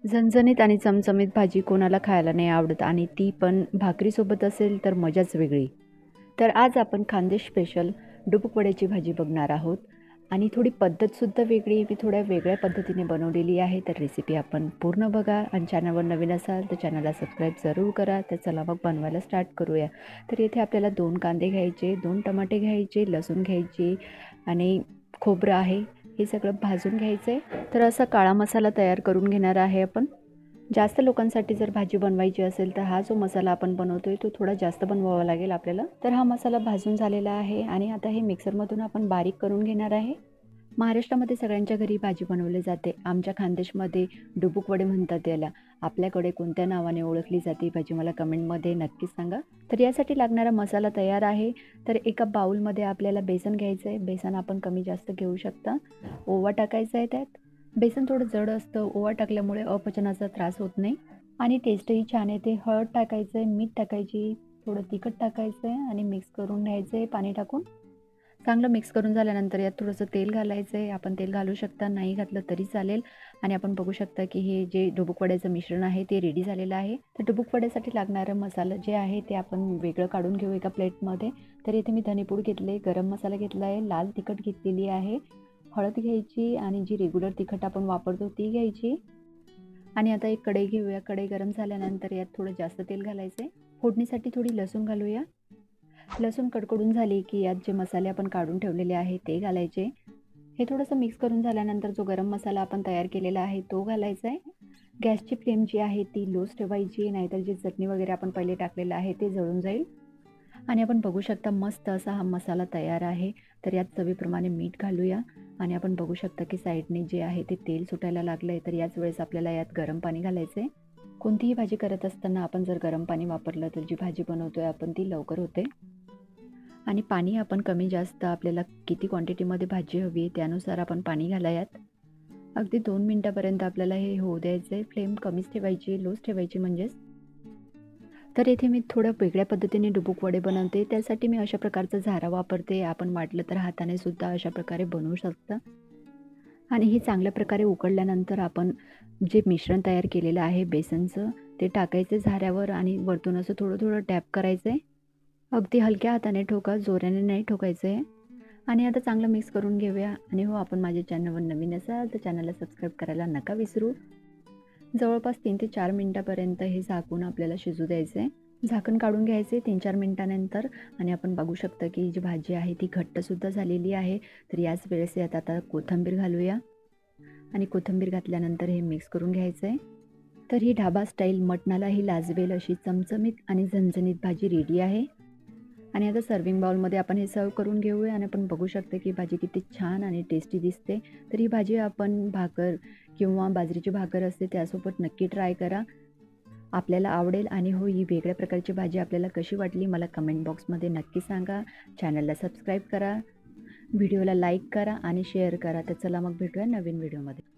झणझणीत आणि चमचमीत भाजी कोणाला खायला नाही आवडत आणि ती पण भाकरीसोबत असेल तर मजाच वेगळी. तर आज आपण खानदेश स्पेशल डुबुक वड्याची भाजी बघणार आहोत आणि थोडी पद्धतसुद्धा वेगळी, मी थोड्या वेगळ्या पद्धतीने बनवलेली आहे. तर रेसिपी आपण पूर्ण बघा आणि चॅनलवर नवीन असाल तर चॅनलला सबस्क्राईब जरूर करा. तर चला मग बनवायला स्टार्ट करूया. तर इथे आपल्याला 2 कांदे घ्यायचे, 2 टमाटे घ्यायचे, लसूण घ्यायची आणि खोबरं आहे. हे सगळं भाजून घ्यायचं आहे. तर असा काळा मसाला तयार करून घेणार आहे आपण. जास्त लोकांसाठी जर भाजी बनवायची असेल तर हा जो मसाला आपण बनवतोय तो थोडा जास्त बनवावा लागेल आपल्याला. तर हा मसाला भाजून झालेला आहे आणि आता हे मिक्सरमधून आपण बारीक करून घेणार आहे. महाराष्ट्रामध्ये सगळ्यांच्या घरी भाजी बनवली जाते. आमच्या खानदेशमध्ये डुबुक वडे म्हणतात याला. आपल्याकडे कोणत्या नावाने ओळखली जाते भाजी मला कमेंटमध्ये नक्कीच सांगा. तर यासाठी लागणारा मसाला तयार आहे. तर एका बाउलमध्ये आपल्याला बेसन घ्यायचं आहे. बेसन आपण कमी जास्त घेऊ शकता. ओवा टाकायचा आहे त्यात. बेसन थोडं जड असतं, ओवा टाकल्यामुळे अपचनाचा त्रास होत नाही आणि टेस्टही छान येते. हळद टाकायचं आहे, मीठ टाकायची, थोडं तिखट टाकायचं आहे आणि मिक्स करून घ्यायचं आहे पाणी टाकून. चांगलं मिक्स करून झाल्यानंतर यात थोडंसं तेल घालायचं आहे. आपण तेल घालू शकता, नाही घातलं तरी चालेल. आणि आपण बघू शकता की हे जे डुबुक वड्याचं मिश्रण आहे ते रेडी झालेलं आहे. तर डुबुक वड्यासाठी लागणारं मसाला जे आहे ते आपण वेगळं काढून घेऊ एका प्लेटमध्ये. तर इथे मी धनेपूड घेतले, गरम मसाला घेतला आहे, लाल तिखट घेतलेली आहे, हळद घ्यायची आणि जी रेग्युलर तिखट आपण वापरतो ती घ्यायची. आणि आता एक कढई घेऊया. कढई गरम झाल्यानंतर यात थोडं जास्त तेल घालायचं आहे. फोडणीसाठी थोडी लसूण घालूया. लसूण कडकडून झाली की यात जे मसाले आपण काढून ठेवलेले आहे ते घालायचे. हे थोडंसं मिक्स करून झाल्यानंतर जो गरम मसाला आपण तयार केलेला आहे तो घालायचा आहे. गॅसची फ्लेम जी आहे ती लोच ठेवायची, नाहीतर जी चटणी वगैरे आपण पहिले टाकलेलं आहे ते जळून जाईल. आणि आपण बघू शकता मस्त असा हा मसाला तयार आहे. तर यात चवीप्रमाणे मीठ घालूया आणि आपण बघू शकता की साईडने जे आहे ते तेल सुटायला लागलं आहे. तर याच वेळेस आपल्याला यात गरम पाणी घालायचं आहे. कोणतीही भाजी करत असताना आपण जर गरम पाणी वापरलं तर जी भाजी बनवतोय आपण ती लवकर होते. आणि पाणी आपण कमी जास्त आपल्याला किती क्वांटिटीमध्ये भाजी हवी आहे त्यानुसार आपण पाणी घालायात. अगदी 2 मिनटापर्यंत आपल्याला हे होऊ द्यायचं आहे. फ्लेम कमीच ठेवायची, लोच ठेवायची म्हणजेच. तर इथे मी थोड्या वेगळ्या पद्धतीने डुबुक वडे बनवते. त्यासाठी मी अशा प्रकारचा झारा वापरते. आपण वाटलं तर हाताने सुद्धा अशा प्रकारे बनवू शकता. आणि हे चांगल्या प्रकारे उकळल्यानंतर आपण जे मिश्रण तयार केलेलं आहे बेसनचं ते टाकायचे झाऱ्यावर आणि वरतून असं थोडं थोडं टॅप करायचं आहे. अगदी हलक्या हाताने ठोका, जोराने नाही ठोकायचं आहे. आणि आता चांगलं मिक्स करून घेऊया. आणि हो, आपण माझ्या चॅनलवर नवीन असाल तर चॅनलला सबस्क्राईब करायला नका विसरू. जवळपास 3 ते 4 मिनटापर्यंत हे झाकून आपल्याला शिजू द्यायचं आहे. झाकण काढून घ्यायचे 3-4 मिनटानंतर आणि आपण बघू शकता की जी भाजी आहे ती घट्टसुद्धा झालेली आहे. तर याच वेळेस यात आता कोथिंबीर घालूया आणि कोथिंबीर घातल्यानंतर हे मिक्स करून घ्यायचं आहे. तर ही ढाबा स्टाईल मटणालाही लाजवेल अशी चमचमीत आणि झणझणीत भाजी रेडी आहे. आणि आता सर्विंग बाउलमध्ये आपण हे सर्व करून घेऊया आणि आपण बघू शकतो की भाजी किती छान आणि टेस्टी दिसते. तर ही भाजी आपण भाकर किंवा बाजरीची भाकर असते त्यासोबत नक्की ट्राय करा, आपल्याला आवडेल. आणि हो, ही वेगळ्या प्रकारची भाजी आपल्याला कशी वाटली मला कमेंट बॉक्समध्ये नक्की सांगा. चॅनलला सबस्क्राईब करा, व्हिडिओला लाईक करा आणि शेअर करा. तर चला मग भेटूया नवीन व्हिडिओमध्ये.